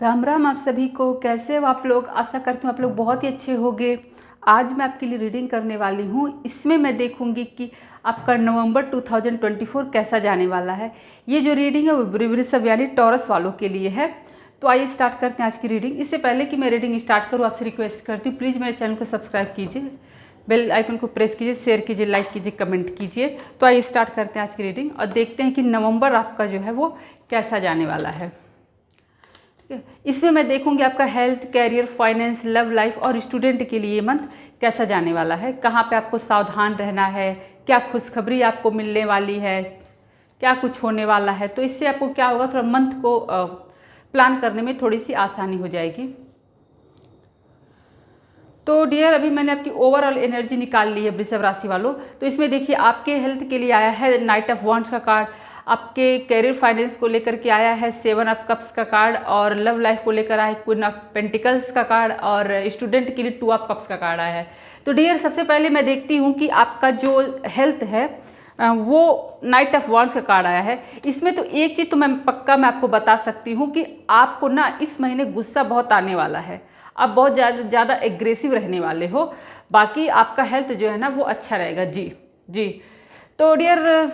राम राम आप सभी को। कैसे हो आप लोग? आशा करती हूँ आप लोग बहुत ही अच्छे होंगे। आज मैं आपके लिए रीडिंग करने वाली हूँ। इसमें मैं देखूँगी कि आपका नवंबर 2024 कैसा जाने वाला है। ये जो रीडिंग है वो वृषभ यानी टॉरस वालों के लिए है। तो आइए स्टार्ट करते हैं आज की रीडिंग। इससे पहले कि मैं रीडिंग स्टार्ट करूँ आपसे रिक्वेस्ट करती हूँ, प्लीज़ मेरे चैनल को सब्सक्राइब कीजिए, बेल आइकन को प्रेस कीजिए, शेयर कीजिए, लाइक कीजिए, कमेंट कीजिए। तो आइए स्टार्ट करते हैं आज की रीडिंग और देखते हैं कि नवंबर आपका जो है वो कैसा जाने वाला है। इसमें मैं देखूंगी आपका health, career, finance, love life और स्टूडेंट के लिए मंथ कैसा जाने वाला है, कहाँ पे आपको सावधान रहना है, क्या खुशखबरी आपको मिलने वाली है, क्या कुछ होने वाला है। तो इससे आपको क्या होगा, थोड़ा मंथ को प्लान करने में थोड़ी सी आसानी हो जाएगी। तो डियर, अभी मैंने आपकी ओवरऑल एनर्जी निकाल ली है वृषभ राशि वालों। तो इसमें देखिए आपके हेल्थ के लिए आया है नाइट ऑफ वॉन्ड्स का कार्ड, आपके कैरियर फाइनेंस को लेकर के आया है 7 ऑफ कप्स का कार्ड, और लव लाइफ को लेकर आया है क्वीन ऑफ पेंटिकल्स का कार्ड, और स्टूडेंट के लिए 2 ऑफ कप्स का कार्ड आया है। तो डियर, सबसे पहले मैं देखती हूँ कि आपका जो हेल्थ है वो नाइट ऑफ वॉन्ड्स का कार्ड आया है। इसमें तो एक चीज़ तो मैं पक्का मैं आपको बता सकती हूँ कि आपको ना इस महीने गुस्सा बहुत आने वाला है, आप बहुत ज़्यादा एग्रेसिव रहने वाले हो। बाकी आपका हेल्थ जो है ना वो अच्छा रहेगा। जी जी। तो डियर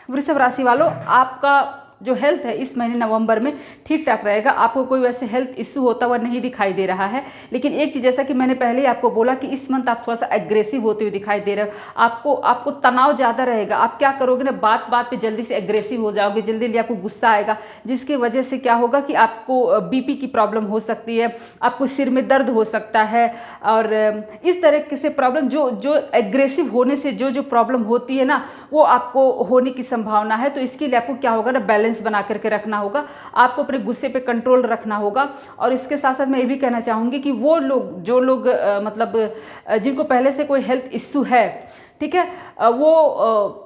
वृषभ राशि वालों, आपका जो हेल्थ है इस महीने नवंबर में ठीक ठाक रहेगा। आपको कोई वैसे हेल्थ इश्यू होता हुआ नहीं दिखाई दे रहा है। लेकिन एक चीज़, जैसा कि मैंने पहले ही आपको बोला कि इस मंथ आप थोड़ा सा एग्रेसिव होते हुए दिखाई दे रहे हो। आपको तनाव ज़्यादा रहेगा। आप क्या करोगे ना, बात बात पे जल्दी से एग्रेसिव हो जाओगे, जल्दी जल्दी आपको गुस्सा आएगा, जिसकी वजह से क्या होगा कि आपको बीपी की प्रॉब्लम हो सकती है, आपको सिर में दर्द हो सकता है, और इस तरह से प्रॉब्लम जो एग्रेसिव होने से जो प्रॉब्लम होती है ना वो आपको होने की संभावना है। तो इसके लिए आपको क्या होगा ना, बैलेंस बना करके रखना होगा, आपको अपने गुस्से पे कंट्रोल रखना होगा। और इसके साथ साथ मैं ये भी कहना चाहूँगी कि वो लोग जो लोग मतलब जिनको पहले से कोई हेल्थ इश्यू है, ठीक है, वो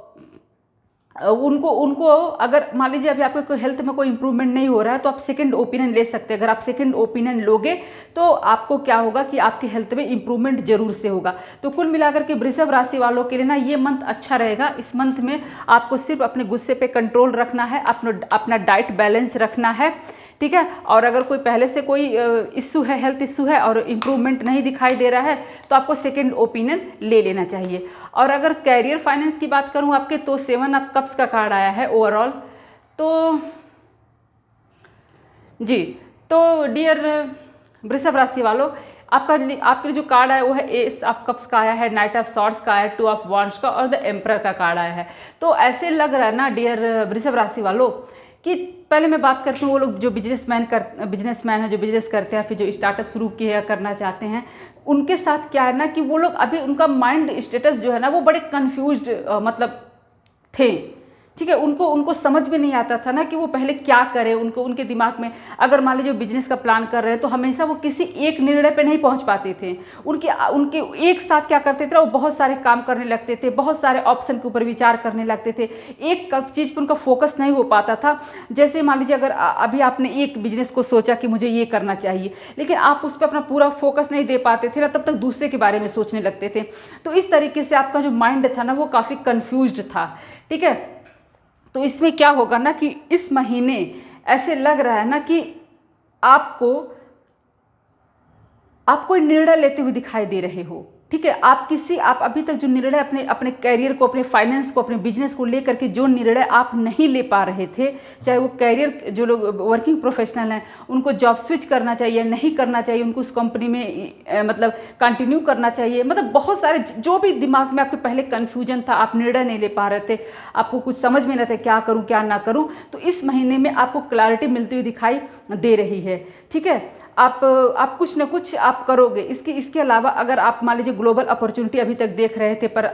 उनको अगर मान लीजिए अभी आपके कोई हेल्थ में कोई इंप्रूवमेंट नहीं हो रहा है तो आप सेकंड ओपिनियन ले सकते हैं। अगर आप सेकंड ओपिनियन लोगे तो आपको क्या होगा कि आपकी हेल्थ में इंप्रूवमेंट जरूर से होगा। तो कुल मिलाकर के वृषभ राशि वालों के लिए ना ये मंथ अच्छा रहेगा। इस मंथ में आपको सिर्फ अपने गुस्से पे कंट्रोल रखना है, अपना डाइट बैलेंस रखना है, ठीक है। और अगर कोई पहले से कोई इश्यू है, हेल्थ इश्यू है और इम्प्रूवमेंट नहीं दिखाई दे रहा है तो आपको सेकंड ओपिनियन ले लेना चाहिए। और अगर कैरियर फाइनेंस की बात करूं आपके, तो 7 ऑफ कप्स का कार्ड आया है ओवरऑल। तो जी, तो डियर वृषभ राशि वालों, आपके जो कार्ड आया वो है एस ऑफ कप्स का आया है, नाइट ऑफ सॉर्ड्स का आया है, 2 ऑफ वॉन्ड्स का, और द एम्परर का कार्ड आया है। तो ऐसे लग रहा है ना डियर वृषभ राशि वालों कि पहले मैं बात करती हूँ वो लोग जो बिजनेसमैन है, जो बिजनेस करते हैं, फिर जो स्टार्टअप शुरू किया करना चाहते हैं, उनके साथ क्या है ना कि वो लोग अभी उनका माइंड स्टेटस जो है ना वो बड़े कंफ्यूज्ड मतलब थे, ठीक है। उनको समझ में नहीं आता था ना कि वो पहले क्या करें। उनके दिमाग में अगर मान लीजिए बिजनेस का प्लान कर रहे हैं तो हमेशा वो किसी एक निर्णय पे नहीं पहुंच पाते थे। उनके एक साथ क्या करते थे, वो बहुत सारे काम करने लगते थे, बहुत सारे ऑप्शन के ऊपर विचार करने लगते थे, एक चीज़ पर उनका फोकस नहीं हो पाता था। जैसे मान लीजिए अगर अभी आपने एक बिजनेस को सोचा कि मुझे ये करना चाहिए, लेकिन आप उस पर अपना पूरा फोकस नहीं दे पाते थे ना, तब तक दूसरे के बारे में सोचने लगते थे। तो इस तरीके से आपका जो माइंड था ना वो काफ़ी कन्फ्यूज्ड था, ठीक है। तो इसमें क्या होगा ना कि इस महीने ऐसे लग रहा है ना कि आपको आप कोई निर्णय लेते हुए दिखाई दे रहे हो, ठीक है। आप अभी तक जो निर्णय अपने कैरियर को, अपने फाइनेंस को, अपने बिजनेस को लेकर के जो निर्णय आप नहीं ले पा रहे थे, चाहे वो कैरियर, जो लोग वर्किंग प्रोफेशनल हैं उनको जॉब स्विच करना चाहिए, नहीं करना चाहिए, उनको उस कंपनी में मतलब कंटिन्यू करना चाहिए, मतलब बहुत सारे जो भी दिमाग में आपके पहले कन्फ्यूजन था, आप निर्णय नहीं ले पा रहे थे, आपको कुछ समझ में नहीं था क्या करूँ क्या ना करूँ, तो इस महीने में आपको क्लैरिटी मिलती हुई दिखाई दे रही है, ठीक है। आप कुछ ना कुछ आप करोगे। इसके अलावा अगर आप मान लीजिए ग्लोबल अपॉर्चुनिटी अभी तक देख रहे थे, पर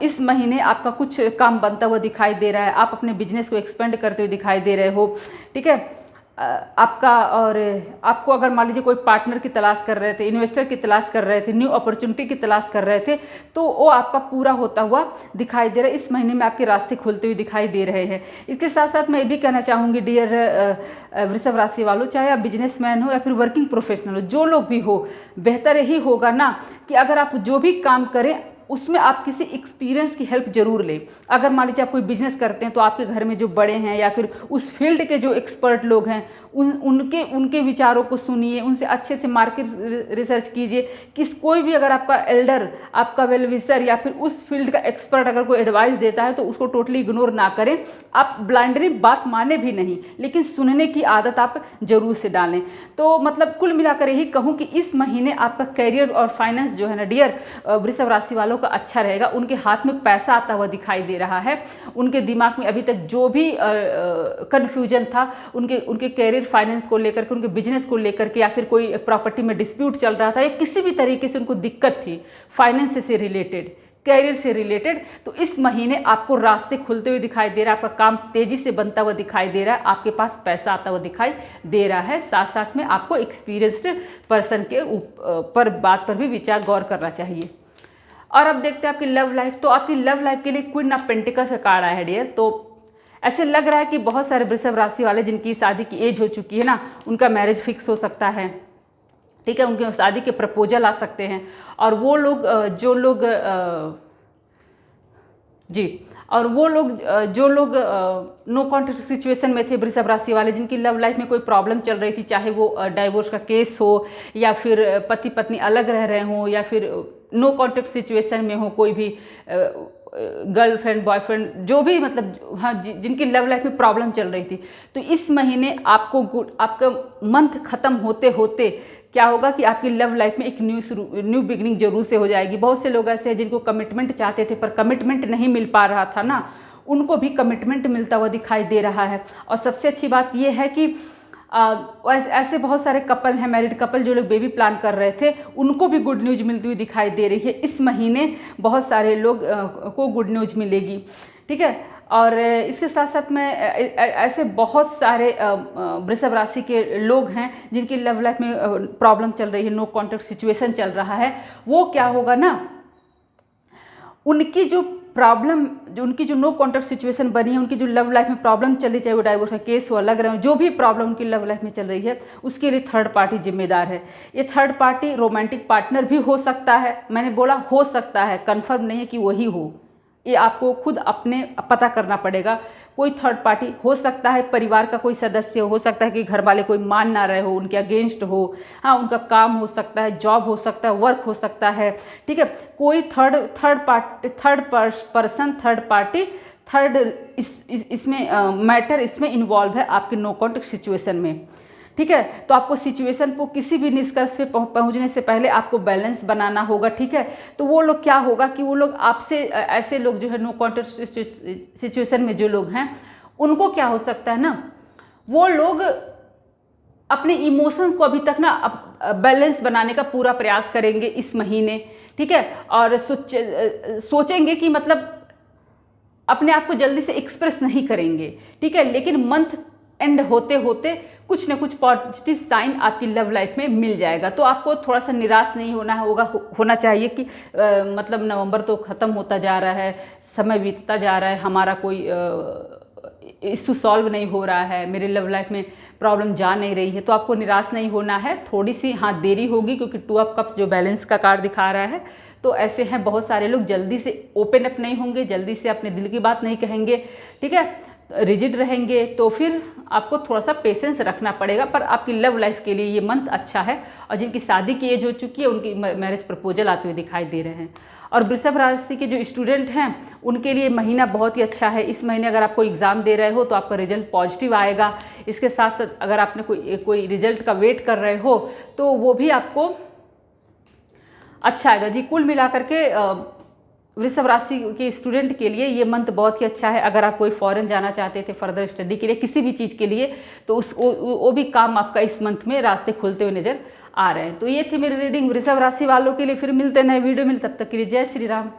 इस महीने आपका कुछ काम बनता हुआ दिखाई दे रहा है, आप अपने बिजनेस को एक्सपेंड करते हुए दिखाई दे रहे हो, ठीक है। आपको अगर मान लीजिए कोई पार्टनर की तलाश कर रहे थे, इन्वेस्टर की तलाश कर रहे थे, न्यू अपॉर्चुनिटी की तलाश कर रहे थे, तो वो आपका पूरा होता हुआ दिखाई दे रहा है। इस महीने में आपके रास्ते खुलते हुए दिखाई दे रहे हैं। इसके साथ साथ मैं ये भी कहना चाहूँगी डियर वृषभ राशि वालों, चाहे आप बिजनेसमैन हो या फिर वर्किंग प्रोफेशनल हो, जो लोग भी हो, बेहतर यही होगा ना कि अगर आप जो भी काम करें उसमें आप किसी एक्सपीरियंस की हेल्प जरूर लें। अगर मान लीजिए आप कोई बिजनेस करते हैं तो आपके घर में जो बड़े हैं या फिर उस फील्ड के जो एक्सपर्ट लोग हैं उनके विचारों को सुनिए, उनसे अच्छे से मार्केट रिसर्च कीजिए। कोई भी अगर आपका एल्डर, आपका वेल विशर या फिर उस फील्ड का एक्सपर्ट अगर कोई एडवाइस देता है तो उसको टोटली इग्नोर ना करें। आप ब्लाइंडली बात माने भी नहीं, लेकिन सुनने की आदत आप जरूर से डालें। तो मतलब कुल मिलाकर यही कहूँ कि इस महीने आपका करियर और फाइनेंस जो है ना डियर वृषभ राशि वालों का अच्छा रहेगा। उनके हाथ में पैसा आता हुआ दिखाई दे रहा है। उनके दिमाग में अभी तक जो भी कन्फ्यूजन था उनके करियर फाइनेंस को लेकर के, उनके बिजनेस को लेकर के, या फिर कोई प्रॉपर्टी में डिस्प्यूट चल रहा था या किसी भी तरीके से उनको दिक्कत थी फाइनेंस से रिलेटेड, कैरियर से रिलेटेड, तो इस महीने आपको रास्ते खुलते हुए दिखाई दे रहा है। आपका काम तेजी से बनता हुआ दिखाई दे रहा है। आपके पास पैसा आता हुआ दिखाई दे रहा है। साथ साथ में आपको एक्सपीरियंस्ड पर्सन के बात पर भी विचार गौर करना चाहिए। और अब देखते हैं आपकी लव लाइफ। तो आपकी लव लाइफ के लिए क्वीन ऑफ पेंटिकल्स का कार्ड आया है डियर। तो ऐसे लग रहा है कि बहुत सारे वृषभ राशि वाले जिनकी शादी की एज हो चुकी है ना, उनका मैरिज फिक्स हो सकता है। ठीक है, उनके शादी के प्रपोजल आ सकते हैं। और वो लोग जो लोग नो कॉन्टेक्ट सिचुएशन में थे, वृषभ राशि वाले जिनकी लव लाइफ में कोई प्रॉब्लम चल रही थी, चाहे वो डाइवोर्स का केस हो या फिर पति पत्नी अलग रह रहे हों या फिर नो कॉन्टेक्ट सिचुएशन में हो, कोई भी गर्लफ्रेंड बॉयफ्रेंड जो भी, मतलब हाँ जिनकी लव लाइफ में प्रॉब्लम चल रही थी, तो इस महीने आपका मंथ खत्म होते होते क्या होगा कि आपकी लव लाइफ में एक न्यू बिगनिंग जरूर से हो जाएगी। बहुत से लोग ऐसे हैं जिनको कमिटमेंट चाहते थे पर कमिटमेंट नहीं मिल पा रहा था ना, उनको भी कमिटमेंट मिलता हुआ दिखाई दे रहा है। और सबसे अच्छी बात यह है कि ऐसे बहुत सारे कपल हैं, मैरिड कपल, जो लोग बेबी प्लान कर रहे थे, उनको भी गुड न्यूज़ मिलती हुई दिखाई दे रही है। इस महीने बहुत सारे लोग को गुड न्यूज़ मिलेगी। ठीक है, और इसके साथ साथ में ऐसे बहुत सारे वृषभ राशि के लोग हैं जिनकी लव लाइफ में प्रॉब्लम चल रही है, नो कॉन्टेक्ट सिचुएशन चल रहा है। वो क्या होगा ना, उनकी जो प्रॉब्लम, उनकी जो नो कॉन्टेक्ट सिचुएशन बनी है, उनकी जो लव लाइफ में प्रॉब्लम चली, चाहे वो डाइवोर्स का केस हो, अलग रहे, जो भी प्रॉब्लम उनकी लव लाइफ में चल रही है, उसके लिए थर्ड पार्टी जिम्मेदार है। ये थर्ड पार्टी रोमांटिक पार्टनर भी हो सकता है। मैंने बोला हो सकता है, कंफर्म नहीं है कि वही हो। ये आपको खुद अपने पता करना पड़ेगा। कोई थर्ड पार्टी हो सकता है, परिवार का कोई सदस्य हो सकता है कि घर वाले कोई मान ना रहे हो, उनके अगेंस्ट हो, हाँ उनका काम हो सकता है, जॉब हो सकता है, वर्क हो सकता है। ठीक है, कोई थर्ड पार्टी इसमें मैटर इसमें इन्वॉल्व है आपके नो कॉन्टेक्ट सिचुएशन में। ठीक है, तो आपको सिचुएशन को किसी भी निष्कर्ष पे पहुंचने से पहले आपको बैलेंस बनाना होगा। ठीक है, तो वो लोग क्या होगा कि वो लोग आपसे, ऐसे लोग जो है नो कॉन्टेक्ट सिचुएशन में जो लोग हैं, उनको क्या हो सकता है ना, वो लोग अपने इमोशंस को अभी तक ना बैलेंस बनाने का पूरा प्रयास करेंगे इस महीने। ठीक है, और सोचेंगे कि मतलब अपने आप को जल्दी से एक्सप्रेस नहीं करेंगे। ठीक है, लेकिन मंथ एंड होते होते कुछ ना कुछ पॉजिटिव साइन आपकी लव लाइफ में मिल जाएगा। तो आपको थोड़ा सा निराश नहीं होना चाहिए कि मतलब नवंबर तो ख़त्म होता जा रहा है, समय बीतता जा रहा है, हमारा कोई इशू सॉल्व नहीं हो रहा है, मेरे लव लाइफ में प्रॉब्लम जा नहीं रही है। तो आपको निराश नहीं होना है। थोड़ी सी हाँ देरी होगी, क्योंकि 2 ऑफ कप्स जो बैलेंस का कार्ड दिखा रहा है, तो ऐसे हैं बहुत सारे लोग जल्दी से ओपन अप नहीं होंगे, जल्दी से अपने दिल की बात नहीं कहेंगे। ठीक है, रिजिड रहेंगे, तो फिर आपको थोड़ा सा पेशेंस रखना पड़ेगा। पर आपकी लव लाइफ के लिए ये मंथ अच्छा है। और जिनकी शादी की एज हो चुकी है, उनकी मैरिज प्रपोजल आते हुए दिखाई दे रहे हैं। और वृषभ राशि के जो स्टूडेंट हैं, उनके लिए महीना बहुत ही अच्छा है। इस महीने अगर आपको एग्ज़ाम दे रहे हो तो आपका रिजल्ट पॉजिटिव आएगा। इसके साथ साथ अगर आपने कोई रिजल्ट का वेट कर रहे हो तो वो भी आपको अच्छा आएगा जी। कुल मिलाकर के वृषभ राशि के स्टूडेंट के लिए ये मंथ बहुत ही अच्छा है। अगर आप कोई फॉरेन जाना चाहते थे फर्दर स्टडी के लिए, किसी भी चीज़ के लिए, तो वो भी काम आपका इस मंथ में रास्ते खुलते हुए नज़र आ रहे हैं। तो ये थी मेरी रीडिंग वृषभ राशि वालों के लिए। फिर मिलते हैं नए वीडियो में, तब तक के लिए जय श्री राम।